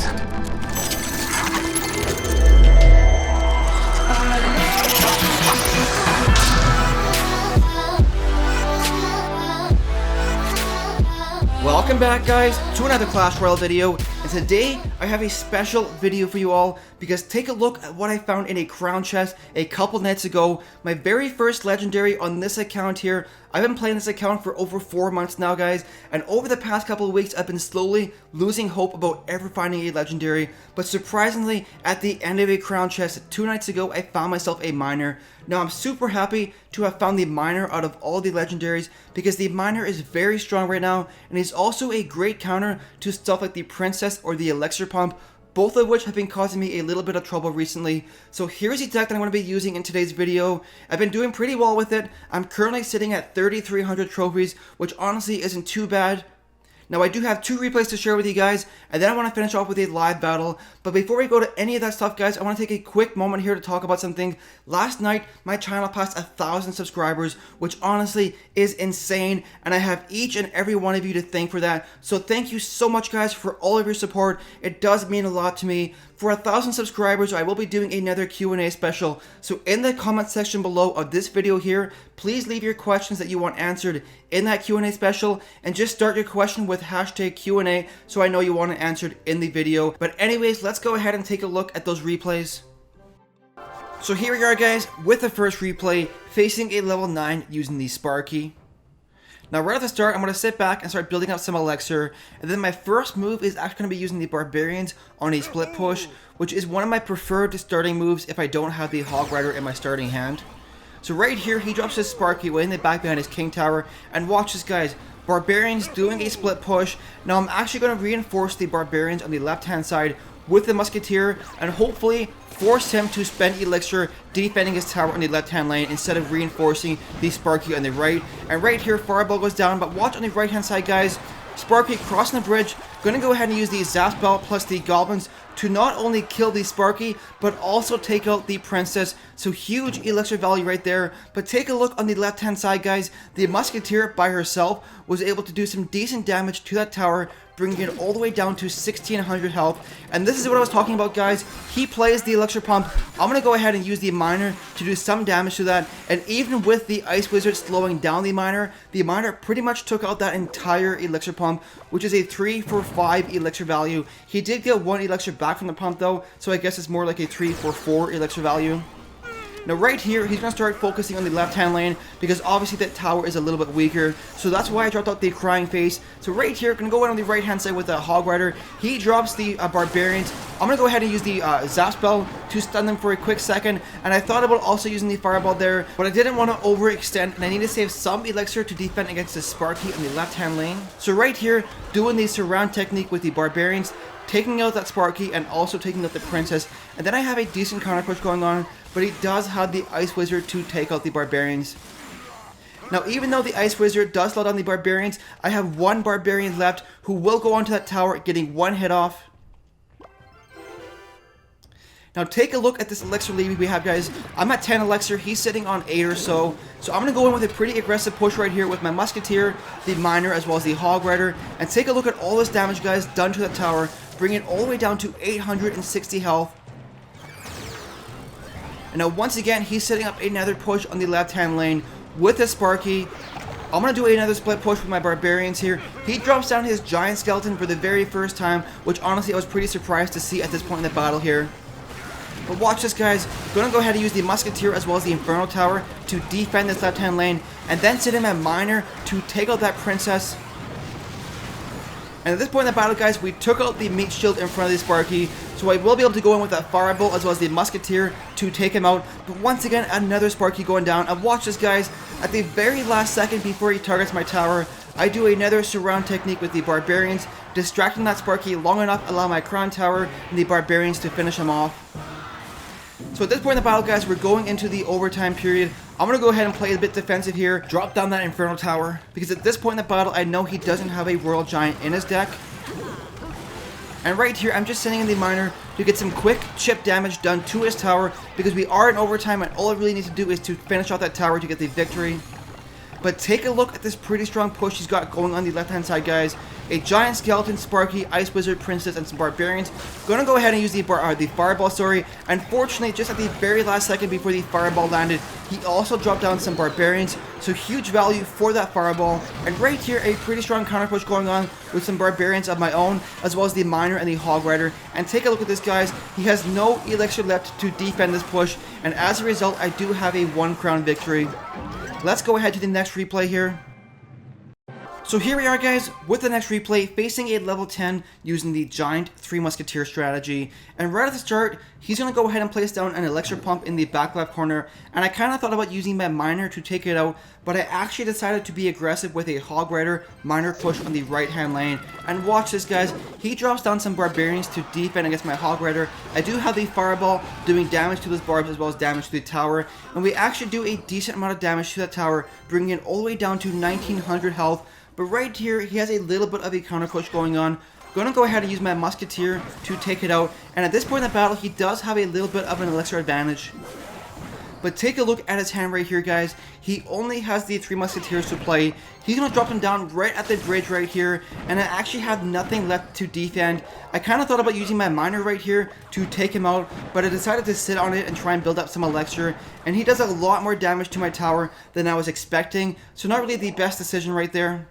Welcome back, guys, to another Clash Royale video, and today I have a special video for you all because take a look at what I found in a crown chest a couple nights ago. My very first legendary on this account here. I've been playing this account for over 4 months now, guys, and over the past couple of weeks I've been slowly losing hope about ever finding a legendary, but surprisingly at the end of a crown chest 2 nights ago I found myself a miner. Now I'm super happy to have found the miner out of all the legendaries because the miner is very strong right now, and he's also a great counter to stuff like the princess or the elixir pump, both of which have been causing me a little bit of trouble recently. So here's the deck that I'm going to be using in today's video. I've been doing pretty well with it. I'm currently sitting at 3,300 trophies, which honestly isn't too bad. Now I do have 2 replays to share with you guys, and then I want to finish off with a live battle. But before we go to any of that stuff, guys, I want to take a quick moment here to talk about something. Last night, my channel passed 1,000 subscribers, which honestly is insane, and I have each and every one of you to thank for that. So thank you so much, guys, for all of your support. It does mean a lot to me. For 1,000 subscribers, I will be doing another Q&A special. So in the comment section below of this video here, please leave your questions that you want answered in that Q&A special, and just start your question with hashtag Q&A so I know you want it answered in the video. But anyways, let's go ahead and take a look at those replays. So here we are, guys, with the first replay, facing a level 9 using the Sparky. Now right at the start, I'm going to sit back and start building up some elixir, and then my first move is actually going to be using the Barbarians on a split push, which is one of my preferred starting moves if I don't have the Hog Rider in my starting hand. So right here, he drops his Sparky way in the back behind his King Tower, and watch this, guys. Barbarians doing a split push. Now I'm actually going to reinforce the Barbarians on the left hand side with the Musketeer, and hopefully force him to spend elixir defending his tower on the left hand lane instead of reinforcing the Sparky on the right. And right here, Fireball goes down, but watch on the right hand side, guys. Sparky crossing the bridge, gonna go ahead and use the Zap Spell plus the Goblins to not only kill the Sparky, but also take out the Princess. So huge elixir value right there. But take a look on the left hand side, guys. The Musketeer by herself was able to do some decent damage to that tower, bringing it all the way down to 1,600 health. And this is what I was talking about, guys. He plays the elixir pump. I'm going to go ahead and use the miner to do some damage to that. And even with the Ice Wizard slowing down the miner pretty much took out that entire elixir pump, which is a 3 for 5 elixir value. He did get 1 elixir back from the pump though, so I guess it's more like a 3 for 4 elixir value. Now right here, he's going to start focusing on the left-hand lane because obviously that tower is a little bit weaker. So that's why I dropped out the Crying Face. So right here, going to go in on the right-hand side with the Hog Rider. He drops the Barbarians. I'm going to go ahead and use the Zap Spell to stun them for a quick second. And I thought about also using the Fireball there, but I didn't want to overextend, and I need to save some elixir to defend against the Sparky on the left-hand lane. So right here, doing the surround technique with the Barbarians, taking out that Sparky and also taking out the Princess. And then I have a decent counter push going on, but he does have the Ice Wizard to take out the Barbarians. Now even though the Ice Wizard does slow down the Barbarians, I have 1 Barbarian left who will go onto that tower, getting 1 hit off. Now take a look at this elixir lead we have, guys. I'm at 10 elixir, he's sitting on 8 or so. So I'm going to go in with a pretty aggressive push right here with my Musketeer, the Miner, as well as the Hog Rider. And take a look at all this damage, guys, done to that tower, bring it all the way down to 860 health. And now once again, he's setting up another push on the left-hand lane with the Sparky. I'm going to do another split push with my Barbarians here. He drops down his Giant Skeleton for the very first time, which honestly I was pretty surprised to see at this point in the battle here. But watch this, guys. Going to go ahead and use the Musketeer as well as the Inferno Tower to defend this left-hand lane, and then sit him at Miner to take out that Princess. And at this point in the battle, guys, we took out the Meat Shield in front of the Sparky, so I will be able to go in with that Fireball as well as the Musketeer to take him out. But once again, another Sparky going down. And watch this, guys. At the very last second before he targets my tower, I do another surround technique with the Barbarians, distracting that Sparky long enough to allow my Crown Tower and the Barbarians to finish him off. So at this point in the battle, guys, we're going into the overtime period. I'm going to go ahead and play a bit defensive here, drop down that Inferno Tower, because at this point in the battle, I know he doesn't have a Royal Giant in his deck. And right here, I'm just sending in the Miner to get some quick chip damage done to his tower, because we are in overtime and all I really need to do is to finish off that tower to get the victory. But take a look at this pretty strong push he's got going on the left-hand side, guys. A giant skeleton, Sparky, Ice Wizard, Princess, and some barbarians. Gonna go ahead and use the fireball, sorry. Unfortunately, just at the very last second before the fireball landed, he also dropped down some barbarians. So huge value for that fireball. And right here, a pretty strong counter push going on with some barbarians of my own, as well as the miner and the hog rider. And take a look at this, guys. He has no elixir left to defend this push. And as a result, I do have a 1 crown victory. Let's go ahead to the next replay here. So here we are, guys, with the next replay, facing a level 10 using the Giant 3 Musketeer strategy. And right at the start, he's going to go ahead and place down an elixir pump in the back left corner. And I kind of thought about using my miner to take it out, but I actually decided to be aggressive with a hog rider miner push on the right hand lane. And watch this, guys, he drops down some barbarians to defend against my hog rider. I do have the fireball doing damage to those barbs as well as damage to the tower. And we actually do a decent amount of damage to that tower, bringing it all the way down to 1900 health. But right here, he has a little bit of a counter push going on. Gonna go ahead and use my Musketeer to take it out. And at this point in the battle, he does have a little bit of an elixir advantage. But take a look at his hand right here, guys. He only has the 3 Musketeers to play. He's gonna drop them down right at the bridge right here. And I actually have nothing left to defend. I kind of thought about using my miner right here to take him out, but I decided to sit on it and try and build up some elixir. And he does a lot more damage to my tower than I was expecting. So not really the best decision right there.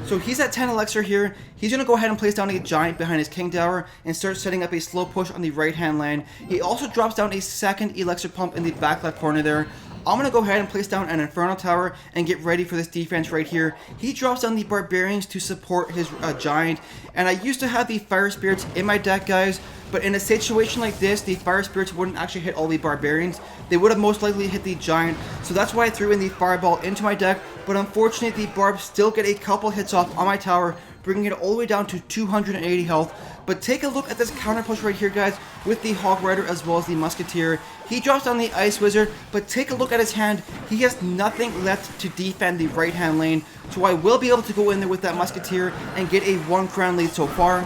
So he's at 10 elixir here. He's going to go ahead and place down a giant behind his king tower and start setting up a slow push on the right hand lane. He also drops down a second elixir pump in the back left corner there. I'm going to go ahead and place down an Inferno Tower and get ready for this defense right here. He drops down the Barbarians to support his Giant. And I used to have the Fire Spirits in my deck, guys. But in a situation like this, the Fire Spirits wouldn't actually hit all the Barbarians. They would have most likely hit the Giant. So that's why I threw in the Fireball into my deck. But unfortunately, the Barbs still get a couple hits off on my tower, bringing it all the way down to 280 health. But take a look at this counter push right here, guys, with the Hog Rider as well as the Musketeer. He drops down the Ice Wizard, but take a look at his hand. He has nothing left to defend the right hand lane. So I will be able to go in there with that Musketeer and get a 1 crown lead so far.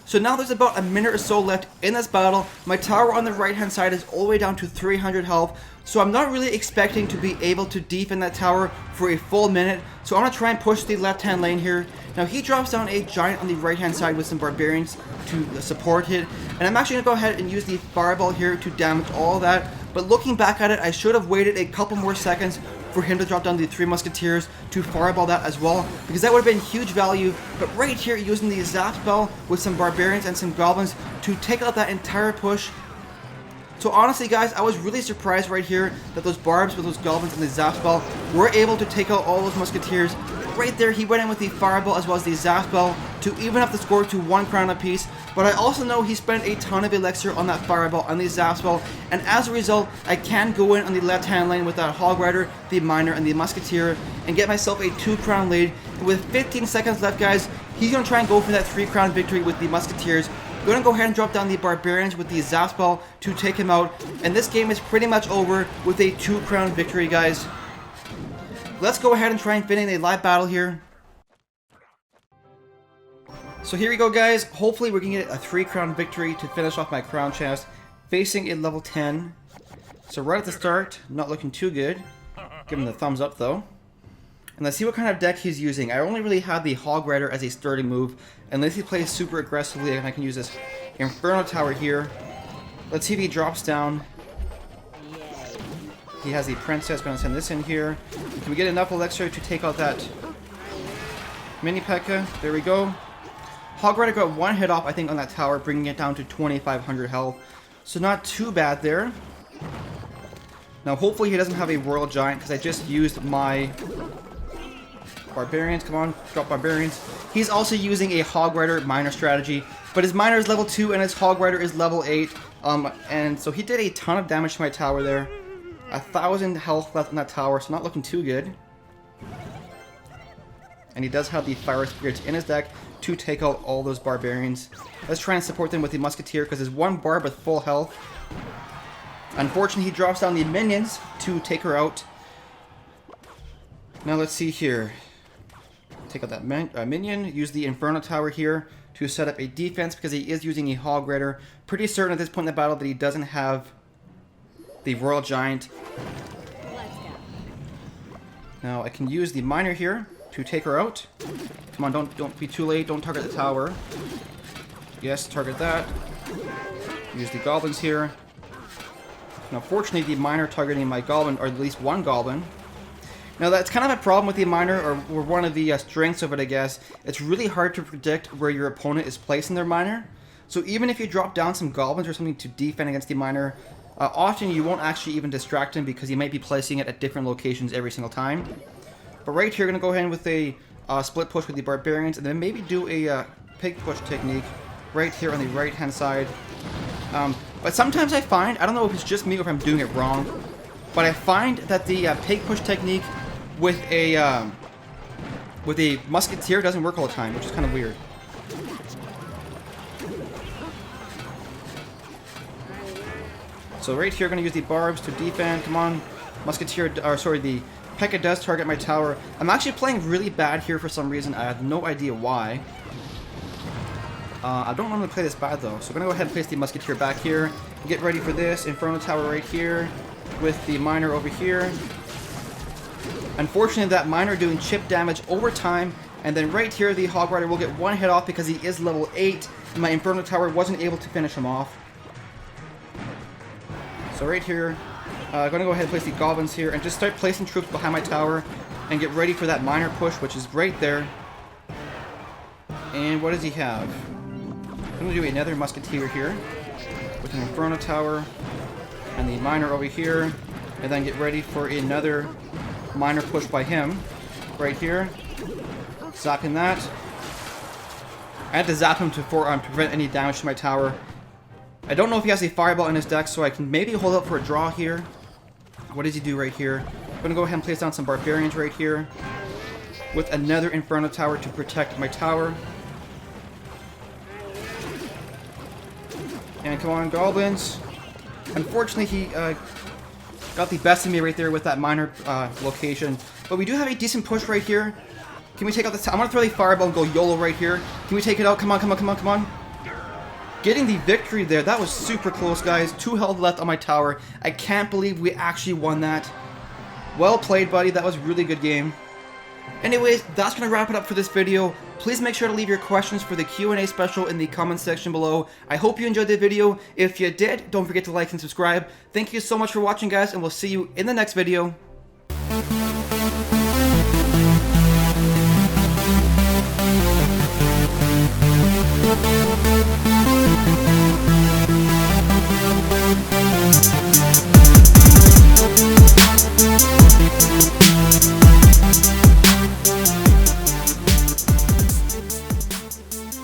So now there's about a minute or so left in this battle. My tower on the right hand side is all the way down to 300 health. So I'm not really expecting to be able to defend that tower for a full minute. So I'm going to try and push the left hand lane here. Now he drops down a giant on the right hand side with some barbarians to support it. And I'm actually going to go ahead and use the fireball here to damage all that. But looking back at it, I should have waited a couple more seconds for him to drop down the 3 Musketeers to fireball that as well, because that would have been huge value. But right here, using the Zap spell with some barbarians and some goblins to take out that entire push. So honestly, guys, I was really surprised right here that those barbs with those goblins and the Zap spell were able to take out all those Musketeers. Right there, he went in with the fireball as well as the Zap spell to even up the score to 1 crown apiece. But I also know he spent a ton of elixir on that fireball and the Zap spell, and as a result, I can go in on the left hand lane with that Hog Rider, the Miner, and the Musketeer and get myself a 2 crown lead. And with 15 seconds left, guys, he's going to try and go for that 3 crown victory with the Musketeers. Going to go ahead and drop down the Barbarians with the Zap spell to take him out, and this game is pretty much over with a 2 crown victory, guys. Let's go ahead and try and finish a live battle here. So here we go, guys. Hopefully we're going to get a 3 crown victory to finish off my crown chest, facing a level 10. So right at the start, not looking too good. Give him the thumbs up though. And let's see what kind of deck he's using. I only really have the Hog Rider as a starting move, unless he plays super aggressively, and I can use this Inferno Tower here. Let's see if he drops down. He has the Princess, gonna send this in here. Can we get enough elixir to take out that Mini P.E.K.K.A? There we go. Hog Rider got 1 hit off, I think, on that tower, bringing it down to 2,500 health. So not too bad there. Now hopefully he doesn't have a Royal Giant, because I just used my Barbarians. Come on, drop Barbarians. He's also using a Hog Rider Miner strategy, but his Miner is level 2 and his Hog Rider is level 8. And so he did a ton of damage to my tower there. 1,000 health left in that tower, so not looking too good. And he does have the Fire Spirits in his deck to take out all those Barbarians. Let's try and support them with the Musketeer, because there's 1 Barb with full health. Unfortunately, he drops down the minions to take her out. Now let's see here. Take out that minion, use the Inferno Tower here to set up a defense, because he is using a Hog Rider. Pretty certain at this point in the battle that he doesn't have the Royal Giant. Now I can use the miner here to take her out. Come on, don't be too late. Don't target the tower. Yes, target that. Use the goblins here. Now, fortunately, the miner targeting my goblin, or at least one goblin. Now, that's kind of a problem with the miner, or one of the strengths of it, I guess. It's really hard to predict where your opponent is placing their miner. So even if you drop down some goblins or something to defend against the miner, often you won't actually even distract him because he might be placing it at different locations every single time. But right here, going to go ahead with a split push with the barbarians, and then maybe do a pig push technique right here on the right-hand side. But sometimes I find, I don't know if it's just me or if I'm doing it wrong, but I find that the pig push technique with a musketeer doesn't work all the time, which is kind of weird. So right here, going to use the barbs to defend. Come on, musketeer, or sorry, the P.E.K.K.A. does target my tower. I'm actually playing really bad here for some reason. I have no idea why. I don't normally play this bad though, so I'm gonna go ahead and place the musketeer back here. Get ready for this Inferno Tower right here, with the miner over here. Unfortunately, that miner doing chip damage over time, and then right here the Hog Rider will get one hit off because he is level 8, and my Inferno Tower wasn't able to finish him off. So right here, I'm gonna go ahead and place the goblins here, and just start placing troops behind my tower, and get ready for that miner push, which is right there. And what does he have? I'm going to do another musketeer here with an Inferno Tower and the miner over here, and then get ready for another miner push by him right here. Zapping that. I had to zap him to prevent any damage to my tower. I don't know if he has a fireball in his deck, so I can maybe hold up for a draw here. What does he do right here? I'm going to go ahead and place down some barbarians right here with another Inferno Tower to protect my tower. And come on, goblins. Unfortunately, he got the best of me right there with that miner location. But we do have a decent push right here. Can we take out this? I'm going to throw the fireball and go YOLO right here. Can we take it out? Come on, come on, come on, come on. Getting the victory there. That was super close, guys. 2 health left on my tower. I can't believe we actually won that. Well played, buddy. That was a really good game. Anyways, that's going to wrap it up for this video. Please make sure to leave your questions for the Q&A special in the comments section below. I hope you enjoyed the video. If you did, don't forget to like and subscribe. Thank you so much for watching, guys, and we'll see you in the next video.